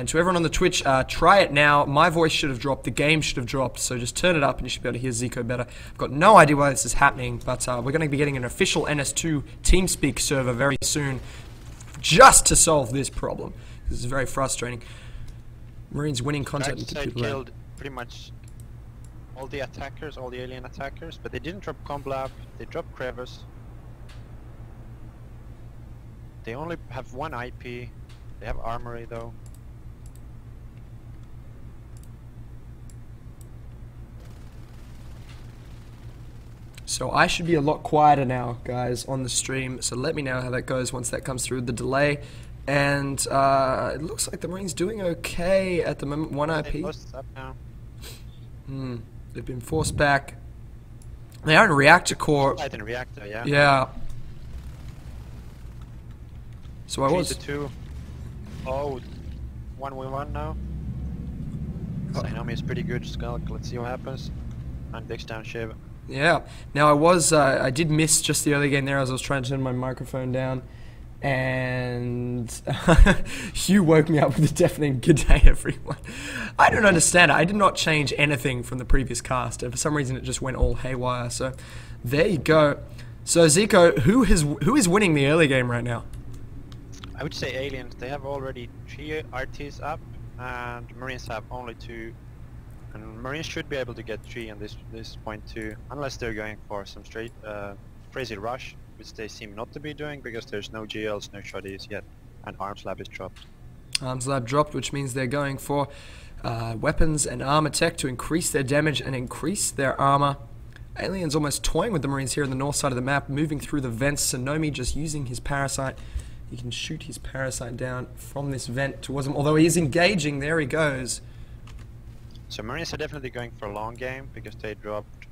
And to everyone on the Twitch, try it now. My voice should have dropped. The game should have dropped. So just turn it up and you should be able to hear Zico better. I've got no idea why this is happening, but we're going to be getting an official NS2 TeamSpeak server very soon just to solve this problem. This is very frustrating. Marines winning content. Darkside killed pretty much all the attackers, all the alien attackers, but they didn't drop Comp Lab, they dropped Crevice. They only have one IP, they have Armory though. So I should be a lot quieter now, guys, on the stream. So let me know how that goes once that comes through the delay. And it looks like the Marines doing okay at the moment. One IP. Up now. They've been forced back. They are in reactor core. Right in reactor, yeah. Yeah. So I was. 3-2. Oh, 1v1 now. Dynamic is pretty good. Skulk. Let's see what happens. And Dix down Shiv. Yeah. Now I did miss just the early game there as I was trying to turn my microphone down. And Hugh woke me up with a deafening "Good day, everyone." I don't understand it. I did not change anything from the previous cast, and for some reason it just went all haywire. So there you go. So Zico, who is winning the early game right now? I would say aliens. They have already 3 RTs up, and Marines have only 2. And Marines should be able to get 3 on this point too, unless they're going for some straight crazy rush, which they seem not to be doing because there's no GLs, no shotties yet, and Arms Lab is dropped. Arms Lab dropped, which means they're going for weapons and armor tech to increase their damage and increase their armor. Aliens almost toying with the Marines here on the north side of the map, moving through the vents. Sonomi just using his parasite. He can shoot his parasite down from this vent towards him, although he is engaging. There he goes. So Marines are definitely going for a long game because they dropped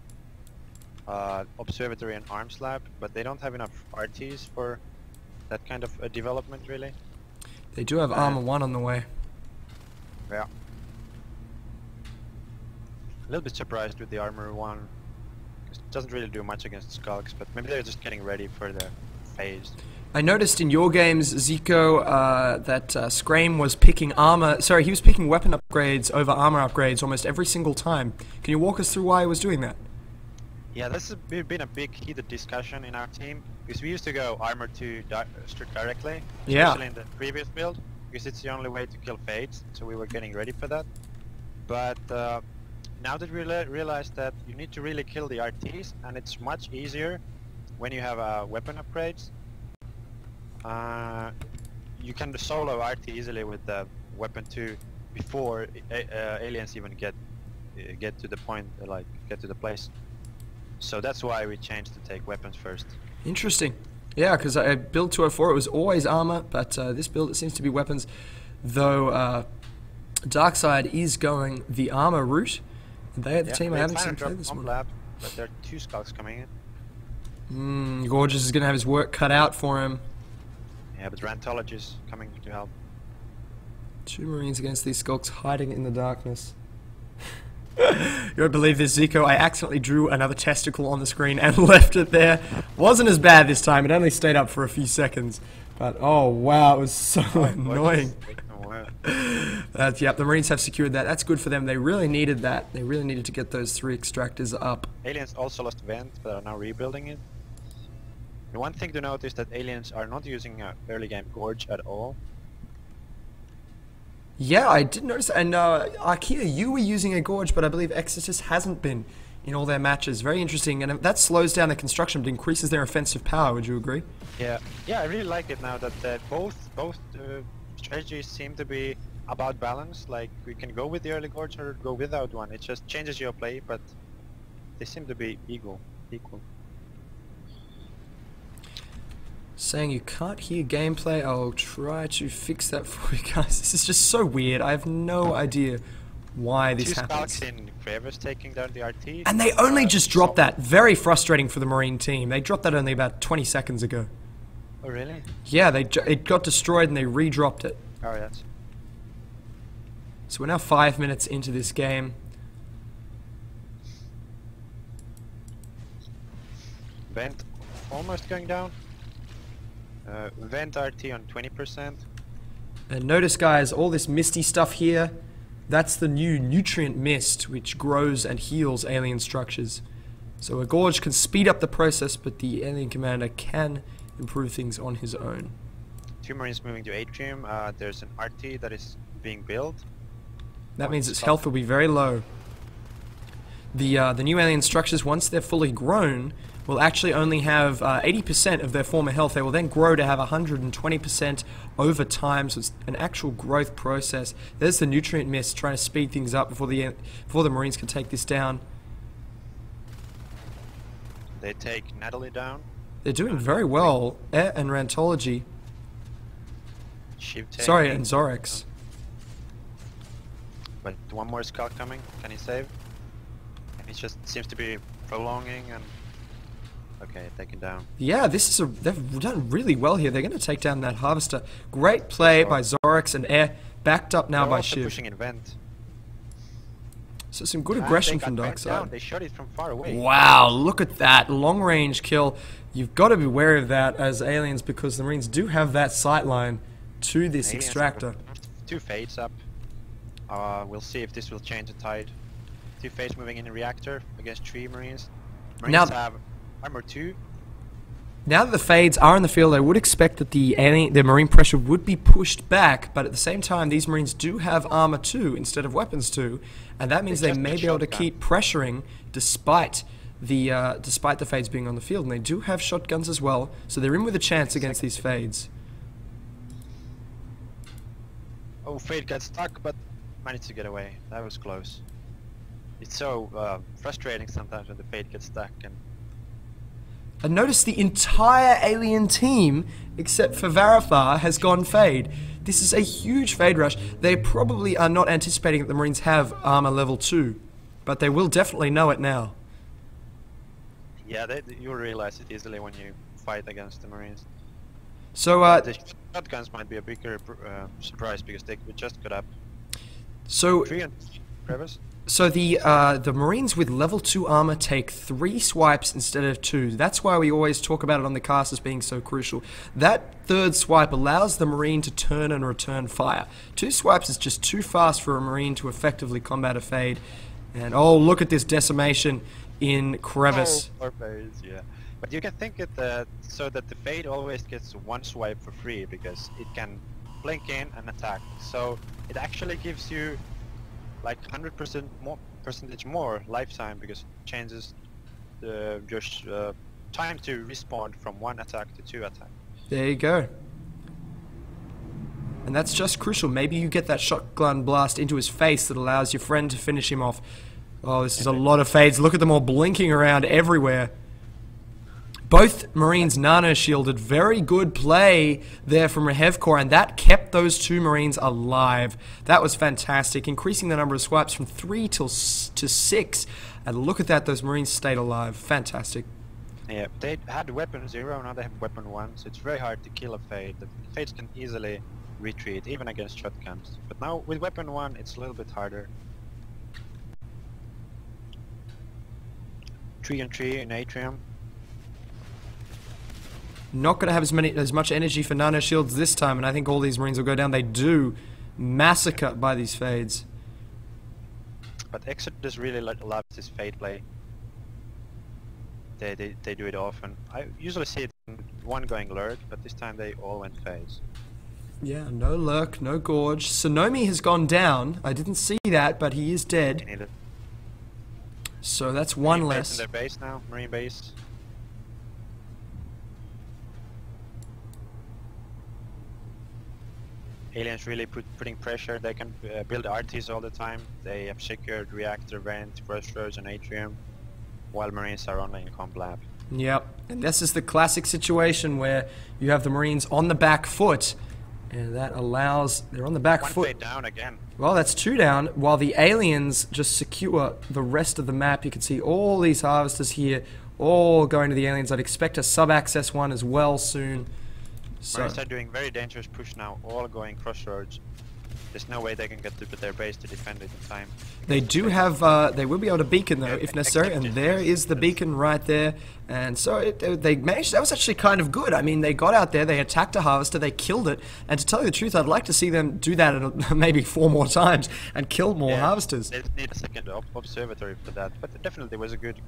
Observatory and Arms Lab, but they don't have enough RTs for that kind of development really. They do have Armor 1 on the way. Yeah. A little bit surprised with the Armor 1. It doesn't really do much against Skulks, but maybe they're just getting ready for the phase. I noticed in your games, Zico, that Scream was picking armor. Sorry, he was picking weapon upgrades over armor upgrades almost every single time. Can you walk us through why he was doing that? Yeah, this has been a big heated discussion in our team because we used to go armor to directly, especially in the previous build, because it's the only way to kill Fades. So we were getting ready for that. But now that we realized that you need to really kill the RTs, and it's much easier when you have weapon upgrades. You can solo RT easily with the weapon 2 before aliens even get to the point, like get to the place. So that's why we changed to take weapons first. Interesting. Yeah, because I build 204 it was always armor, but this build it seems to be weapons. Though Darkside is going the armor route. They are the team I haven't seen play this one. Lab, but there are 2 Skulks coming in. Gorgeous is going to have his work cut out for him. Yeah, but Rantology is coming to help. 2 Marines against these Skulks hiding in the darkness. You won't believe this, Zico. I accidentally drew another testicle on the screen and left it there. Wasn't as bad this time. It only stayed up for a few seconds. But, oh, wow, it was so annoying. Yep, the Marines have secured that. That's good for them. They really needed that. They really needed to get those 3 extractors up. Aliens also lost Vent, but are now rebuilding it. The one thing to note is that aliens are not using early game Gorge at all. Yeah, I did notice that. And Ikea, you were using a Gorge, but I believe Exertus hasn't been in all their matches. Very interesting, and that slows down the construction but increases their offensive power. Would you agree? Yeah, I really like it now that both strategies seem to be about balance. Like we can go with the early Gorge or go without one. It just changes your play, but they seem to be equal. Saying you can't hear gameplay. I'll try to fix that for you guys. This is just so weird. I have no idea why this happens. 2 Skulks in Crevice taking down the RT. And they only just dropped that. Very frustrating for the Marine team. They dropped that only about 20 seconds ago. Oh really? Yeah, it got destroyed and they re-dropped it. Oh yes. So we're now 5 minutes into this game. Vent almost going down. Vent RT on 20%. And notice, guys, all this misty stuff here, that's the new nutrient mist, which grows and heals alien structures. So a gorge can speed up the process, but the alien commander can improve things on his own. 2 Marines moving to Atrium. There's an RT that is being built. That means its health will be very low. The new alien structures, once they're fully grown, will actually only have 80% of their former health. They will then grow to have 120% over time, so it's an actual growth process. There's the nutrient mist trying to speed things up before the Marines can take this down. They take Natalie down. They're doing very well. And Rantology. Sorry, and Zorex. But one more scout coming. Can he save? It just seems to be prolonging and... Okay, taken down. Yeah, they've done really well here. They're going to take down that Harvester. Great play by Zorex and Air. Backed up now by Shiv. Pushing in vent. So some good aggression from Darkside. They shot it from far away. Wow, look at that. Long range kill. You've got to be wary of that as aliens because the Marines do have that sight line to this extractor. 2 fades up. We'll see if this will change the tide. 2 fades moving in the reactor against 3 Marines. Marines have armor 2. Now that the fades are in the field, I would expect that the Marine pressure would be pushed back, but at the same time, these Marines do have armor 2 instead of weapons 2, and that means they may be able to keep pressuring despite the fades being on the field, and they do have shotguns as well, so they're in with a chance against these fades. Oh, fade got stuck, but managed to get away. That was close. It's so frustrating sometimes when the fade gets stuck and notice the entire alien team, except for Varithar, has gone fade. This is a huge fade rush. They probably are not anticipating that the Marines have armor level 2, but they will definitely know it now. Yeah, you'll realize it easily when you fight against the Marines. So the shotguns might be a bigger surprise because they just got up. So 3 and crevice. So the Marines with level 2 armor take 3 swipes instead of 2. That's why we always talk about it on the cast as being so crucial. That 3rd swipe allows the Marine to turn and return fire. 2 swipes is just too fast for a Marine to effectively combat a fade. And oh, look at this decimation in crevice. Oh, fades, yeah. But you can think it so that the fade always gets 1 swipe for free because it can blink in and attack. So it actually gives you like 100% more lifetime because it changes your time to respawn from 1 attack to 2 attack. There you go. And that's just crucial. Maybe you get that shotgun blast into his face that allows your friend to finish him off. Oh, this is a lot of fades. Look at them all blinking around everywhere. Both Marines nano-shielded. Very good play there from Rehevkor, and that kept those 2 Marines alive. That was fantastic, increasing the number of swipes from 3 to 6. And look at that, those Marines stayed alive. Fantastic. Yeah, they had weapon 0, now they have weapon 1, so it's very hard to kill a fade. The fades can easily retreat, even against shotguns. But now with weapon 1, it's a little bit harder. 3 and 3 in Atrium. Not going to have as much energy for nano shields this time, and I think all these Marines will go down. They do massacre by these fades. But Exertus really loves this fade play. They do it often. I usually see it in 1 going lurk, but this time they all went phase. Yeah, no lurk, no gorge. Sonomi has gone down. I didn't see that, but he is dead. So that's 1 less. In their base now, Marine base. Aliens really putting pressure. They can build RTs all the time. They have secured reactor, vent, crossroads, and atrium, while Marines are only in comp lab. Yep, and this is the classic situation where you have the Marines on the back foot, and that allows they're on the back foot. 1 fade down again. Well, that's 2 down, while the aliens just secure the rest of the map. You can see all these harvesters here, all going to the aliens. I'd expect a sub-access one as well soon. So Marines are doing very dangerous push now, all going crossroads. There's no way they can get to their base to defend it in time. They do have, they will be able to beacon though, if necessary, and there is the beacon right there. And so they managed, that was actually kind of good. I mean, they got out there, they attacked a harvester, they killed it, and to tell you the truth, I'd like to see them do that maybe 4 more times and kill more harvesters. They need a second observatory for that, but it definitely was a good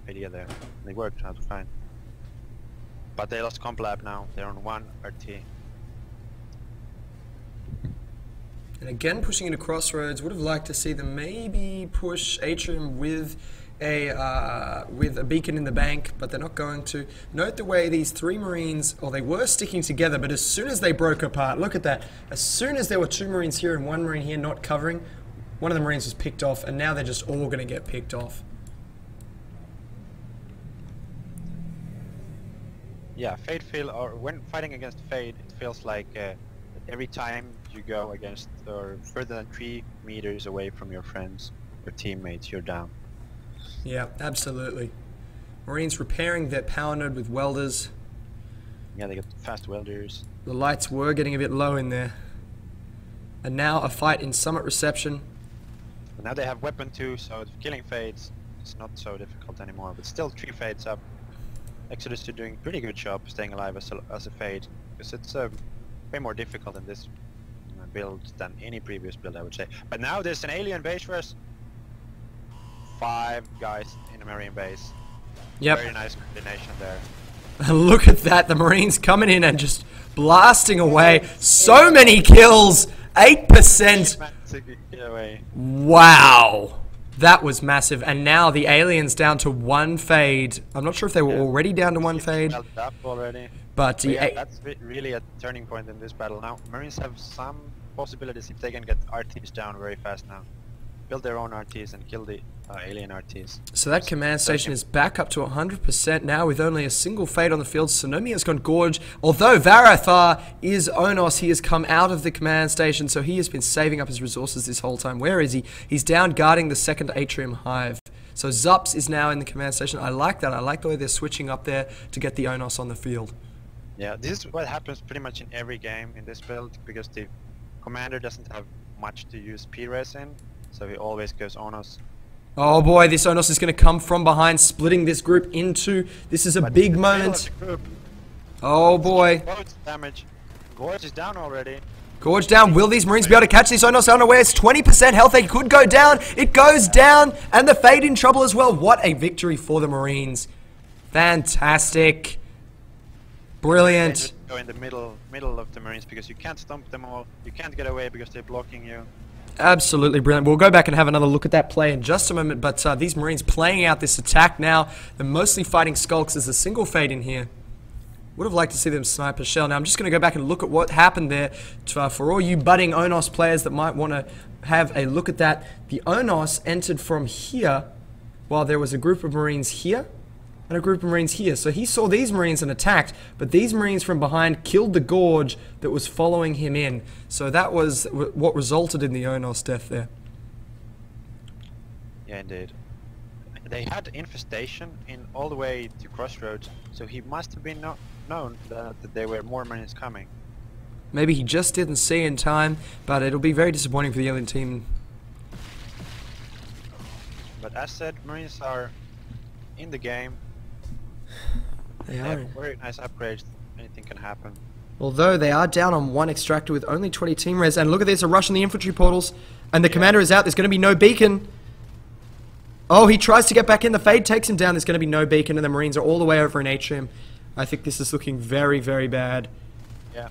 idea there. They worked out fine. But they lost comp lab now, they're on 1 RT. And again, pushing into crossroads. Would have liked to see them maybe push Atrium with a beacon in the bank, but they're not going to. Note the way these 3 Marines, or they were sticking together, but as soon as they broke apart, look at that. As soon as there were 2 Marines here and 1 Marine here not covering, one of the Marines was picked off, and now they're just all going to get picked off. Yeah, Fade feel, or when fighting against Fade, it feels like every time you go against or further than 3 meters away from your friends or teammates, you're down. Yeah, absolutely. Marines repairing their power node with welders. Yeah, they got fast welders. The lights were getting a bit low in there. And now a fight in Summit Reception. But now they have weapon 2, so killing Fades is not so difficult anymore, but still 3 Fades up. Exertus is doing a pretty good job staying alive as a Fade, because it's way more difficult in this build than any previous build, I would say. But now there's an alien base rush. 5 guys in a Marine base. Yep. Very nice coordination there. Look at that, the Marines coming in and just blasting away. So many kills, 8%. Wow. That was massive. And now the aliens down to 1 Fade. I'm not sure if they were already down to 1 Fade. Up already. But yeah, that's really a turning point in this battle now. Marines have some possibilities if they can get RTs down very fast now. Build their own RTs and kill the alien RTs. So that command station is back up to 100% now with only a single Fade on the field. Sonomi has gone Gorge. Although Varathar is Onos, he has come out of the command station, so he has been saving up his resources this whole time. Where is he? He's down guarding the 2nd Atrium Hive. So Zups is now in the command station. I like that. I like the way they're switching up there to get the Onos on the field. Yeah, this is what happens pretty much in every game in this build, because the commander doesn't have much to use P-Res in, so he always goes Onos. Oh boy, this Onos is going to come from behind, splitting this group into... This is a big moment. Oh boy. Damage. Gorge is down already. Gorge down. Will these Marines be able to catch this Onos unawares? 20% health. They could go down. It goes down. And the Fade in trouble as well. What a victory for the Marines. Fantastic. Brilliant. Just go in the middle of the Marines, because you can't stomp them all. You can't get away because they're blocking you. Absolutely brilliant. We'll go back and have another look at that play in just a moment, but these Marines playing out this attack now. They're mostly fighting Skulks. There's a single Fade in here. Would have liked to see them snipe a shell. Now I'm just going to go back and look at what happened there for all you budding Onos players that might want to have a look at that. The Onos entered from here while there was a group of Marines here and a group of Marines here. So he saw these Marines and attacked, but these Marines from behind killed the Gorge that was following him in. So that was what resulted in the Onos death there. Yeah, indeed. They had infestation in all the way to Crossroads, so he must have been known that there were more Marines coming. Maybe he just didn't see in time, but it'll be very disappointing for the alien team. But as said, Marines are in the game. They have are. Very nice upgrades. Anything can happen. Although they are down on 1 extractor with only 20 team res, and look at this, a rush on the infantry portals, and the commander is out. There's going to be no beacon. Oh, he tries to get back in. The Fade takes him down. There's going to be no beacon, and the Marines are all the way over in Atrium. I think this is looking very, very bad. Yeah.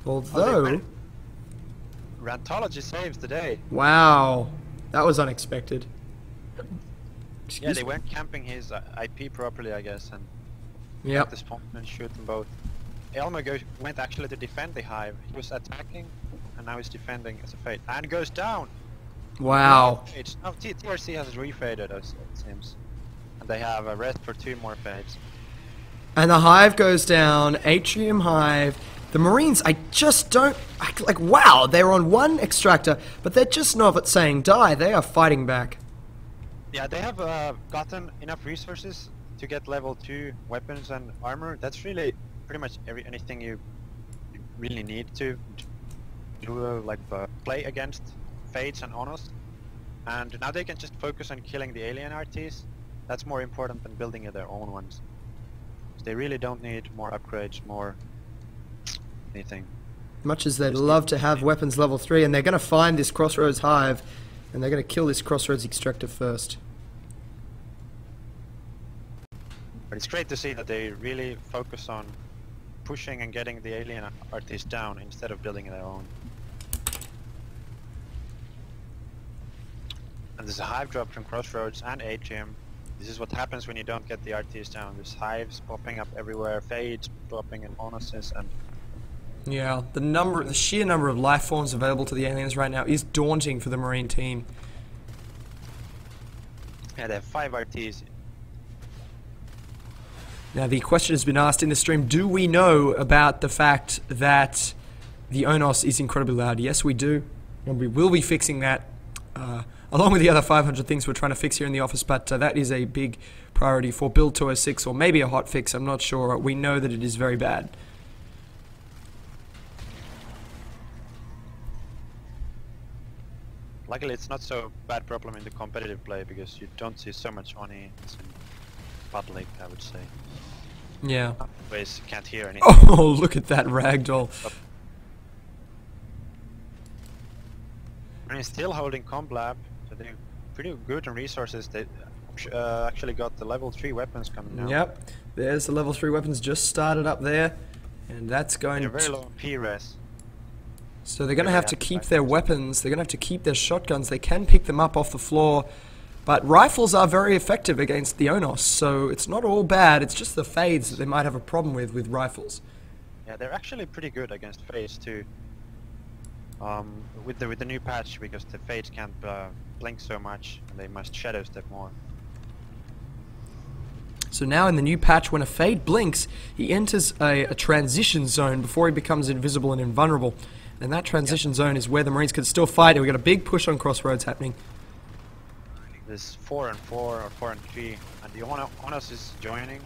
Although... Rantology saves the day. Wow. That was unexpected. Yeah, they weren't camping his IP properly, I guess, and yep. the spawn and shoot them both. Elmer went actually to defend the hive. He was attacking, and now he's defending as a Fade. And goes down! Wow. Now TRC has refaded us, it seems. And they have a rest for 2 more Fades. And the Hive goes down, Atrium Hive. The Marines, I just don't... Like, wow, they're on 1 extractor, but they're just not saying die. They are fighting back. Yeah, they have gotten enough resources to get level 2 weapons and armor. That's really pretty much anything you really need to do play against Fates and Onos, and now they can just focus on killing the alien RTs. That's more important than building their own ones. They really don't need more upgrades, more anything. Much as they'd love to have weapons level 3, and they're going to find this Crossroads Hive, and they're going to kill this Crossroads Extractor first. But it's great to see that they really focus on pushing and getting the alien artists down instead of building their own. And there's a hive drop from Crossroads and Atrium. This is what happens when you don't get the artists down. There's hives popping up everywhere, fades popping in Onoses, and yeah, the sheer number of life forms available to the aliens right now is daunting for the Marine team. Yeah, they have 5 RTs. Now the question has been asked in the stream, do we know about the fact that the Onos is incredibly loud? Yes, we do, and we will be fixing that, along with the other 500 things we're trying to fix here in the office, but that is a big priority for Build 206, or maybe a hot fix, I'm not sure. We know that it is very bad. Luckily it's not so bad problem in the competitive play, because you don't see so much Oni. It's in public, I would say. Yeah. Otherwise you can't hear anything. Oh, look at that ragdoll. And he's still holding Comp Lab, so they're pretty good on resources. They actually got the level 3 weapons coming now. Yep, there's the level 3 weapons just started up there, and that's going to... They're very low on P-res. So they're going to have to keep their weapons, they're going to have to keep their shotguns. They can pick them up off the floor, but rifles are very effective against the Onos, so it's not all bad. It's just the Fades that they might have a problem with rifles. Yeah, they're actually pretty good against Fades too. With the new patch, because the Fades can't blink so much, and they must shadow step more. So now in the new patch, when a Fade blinks, he enters a transition zone before he becomes invisible and invulnerable. And that transition zone is where the Marines can still fight, and we've got a big push on Crossroads happening. There's 4 and 4 or 4 and 3, and the Onos is joining.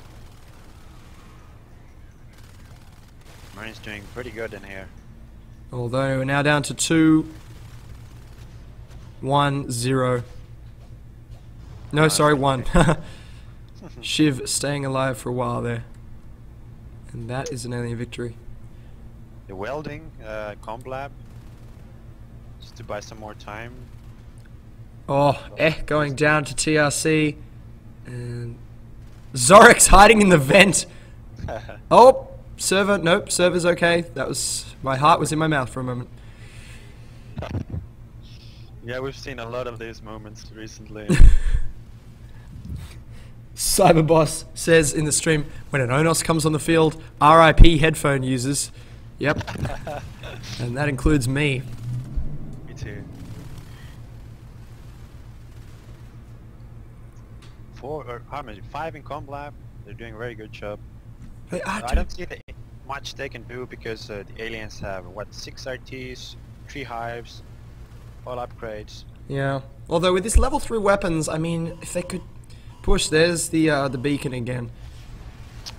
Marines doing pretty good in here. Although we're now down to 2, 1, 0. No, sorry, 1. Shiv staying alive for a while there. And that is an alien victory. The welding, Comp Lab, just to buy some more time. Oh, going down to TRC. And Zorex hiding in the vent. Oh, server, nope, server's okay. That was, my heart was in my mouth for a moment. Yeah, we've seen a lot of these moments recently. Cyberboss says in the stream, when an Onos comes on the field, RIP headphone users. Yep. And that includes me. Me too. 5 in Comp Lab. They're doing a very good job. I don't see much they can do, because the aliens have, what, 6 RTs, 3 hives, all upgrades. Yeah. Although with this level 3 weapons, I mean, if they could push, there's the beacon again.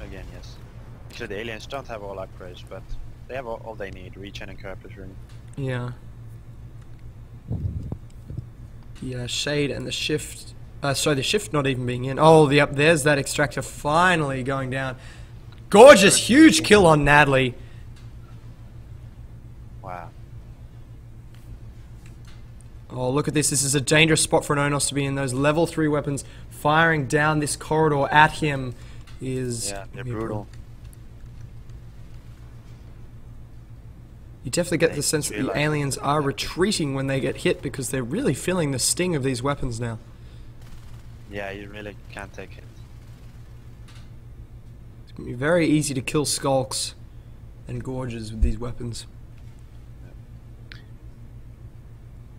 Again, yes. So the aliens don't have all upgrades, but they have all they need, regen and Kerplus ring. Yeah. The shade and the shift. Sorry, the shift not even being in. Oh, there's that extractor finally going down. Gorgeous, huge kill on Nadley. Wow. Oh, look at this. This is a dangerous spot for an Onos to be in. Those level 3 weapons firing down this corridor at him is... Yeah, they're brutal. You definitely get the sense that the aliens are retreating when they get hit, because they're really feeling the sting of these weapons now. Yeah, you really can't take it. It's going to be very easy to kill Skulks and Gorges with these weapons.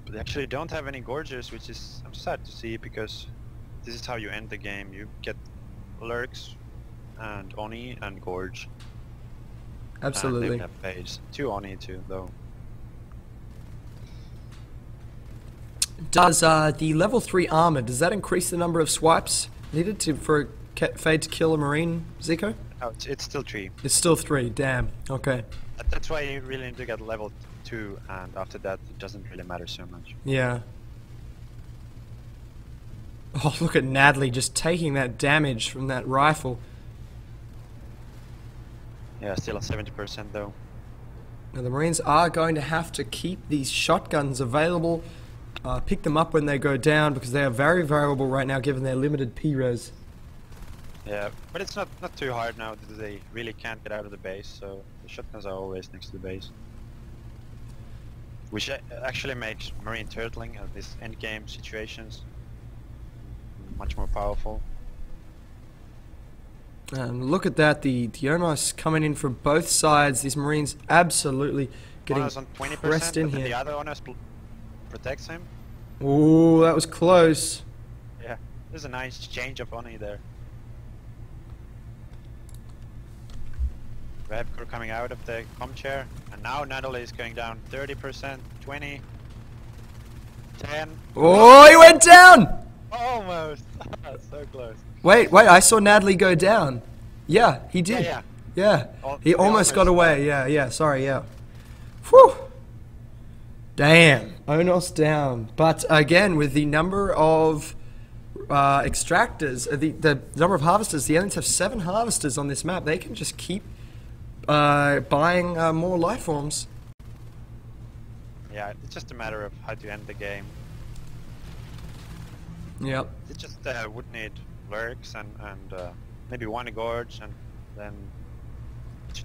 But they actually don't have any Gorges, which is, I'm sad to see, because this is how you end the game. You get Lurks and Oni and Gorge. Absolutely. And they have Phase. 2 Oni too, though. Does the level 3 armor, does that increase the number of swipes needed for a Fade to kill a Marine, Zico? Oh, it's still 3. It's still 3. Damn. Okay. That's why you really need to get level 2, and after that it doesn't really matter so much. Yeah. Oh, look at Nadley just taking that damage from that rifle. Yeah, still at 70% though. Now the Marines are going to have to keep these shotguns available, pick them up when they go down, because they are very variable right now given their limited P-res. Yeah, but it's not too hard now that they really can't get out of the base, so the shotguns are always next to the base. Which actually makes Marine turtling at these endgame situations much more powerful. And look at that, the Onos coming in from both sides. These Marines absolutely getting Onos on 20%, pressed in but here. the other Onos protects him. Ooh, that was close. Yeah, there's a nice change of honey there. Rev crew coming out of the com chair, and now Natalie is going down 30%, 20, 10. Oh, he went down! Almost! So close. Wait, I saw Nadley go down. Yeah, he did. Yeah. He almost got away. Yeah, sorry, yeah. Whew. Damn, Onos down. But again, with the number of extractors, the number of harvesters, the aliens have 7 harvesters on this map. They can just keep buying more life forms. Yeah, it's just a matter of how to end the game. Yep. It just would need lurks and maybe 1 gorge, and then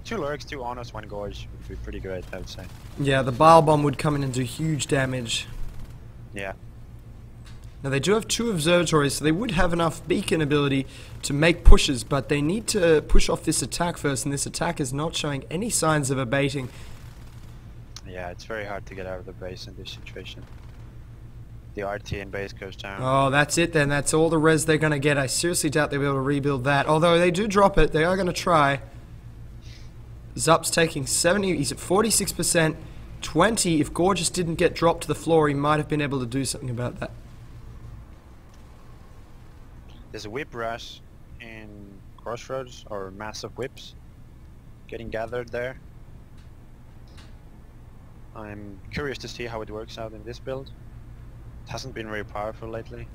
2 lurks, 2 Onos, 1 gorge would be pretty great, I would say. Yeah, the bile bomb would come in and do huge damage. Yeah. Now they do have 2 observatories, so they would have enough beacon ability to make pushes, but they need to push off this attack first, and this attack is not showing any signs of abating. Yeah, it's very hard to get out of the base in this situation. The RT in base goes down. Oh, that's it then. That's all the res they're going to get. I seriously doubt they'll be able to rebuild that. Although they do drop it, they are going to try. Zup's taking 70, he's at 46%. 20, if Gorgeous didn't get dropped to the floor, he might have been able to do something about that. There's a whip rush in Crossroads, or massive whips getting gathered there. I'm curious to see how it works out in this build. It hasn't been very powerful lately.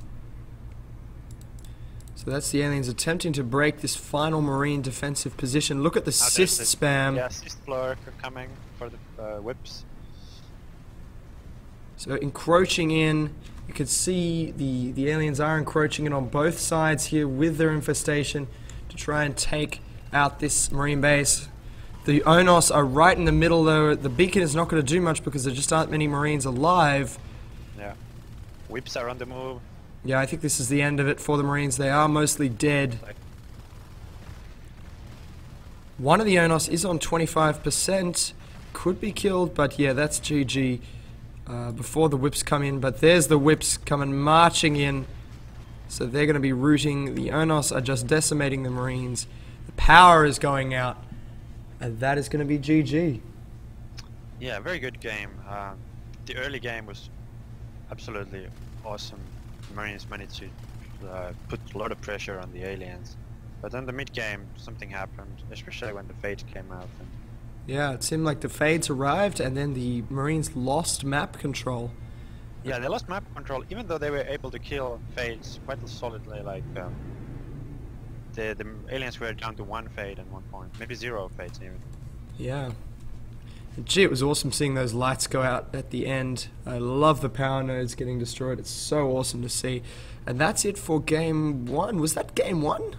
So that's the aliens attempting to break this final Marine defensive position. Look at the cyst spam. Yeah, cyst floor coming for the whips. So encroaching in, you can see the aliens are encroaching in on both sides here with their infestation to try and take out this Marine base. The Onos are right in the middle though. The beacon is not going to do much because there just aren't many Marines alive. Yeah. Whips are on the move. Yeah, I think this is the end of it for the Marines. They are mostly dead. One of the Onos is on 25%. Could be killed, but yeah, that's GG. Before the whips come in, but there's the whips coming marching in. So they're going to be rooting. The Onos are just decimating the Marines. The power is going out. And that is going to be GG. Yeah, very good game. The early game was absolutely awesome. The Marines managed to put a lot of pressure on the aliens. But then the mid game, something happened, especially when the Fades came out. And yeah, it seemed like the Fades arrived and then the Marines lost map control. yeah, they lost map control, even though they were able to kill Fades quite solidly. Like the aliens were down to 1 Fade at one point, maybe 0 Fades even. Yeah. Gee, it was awesome seeing those lights go out at the end. I love the power nodes getting destroyed. It's so awesome to see. And that's it for game 1. Was that game 1?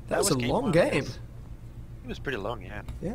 That was a long game. Yes. It was pretty long, yeah. Yeah.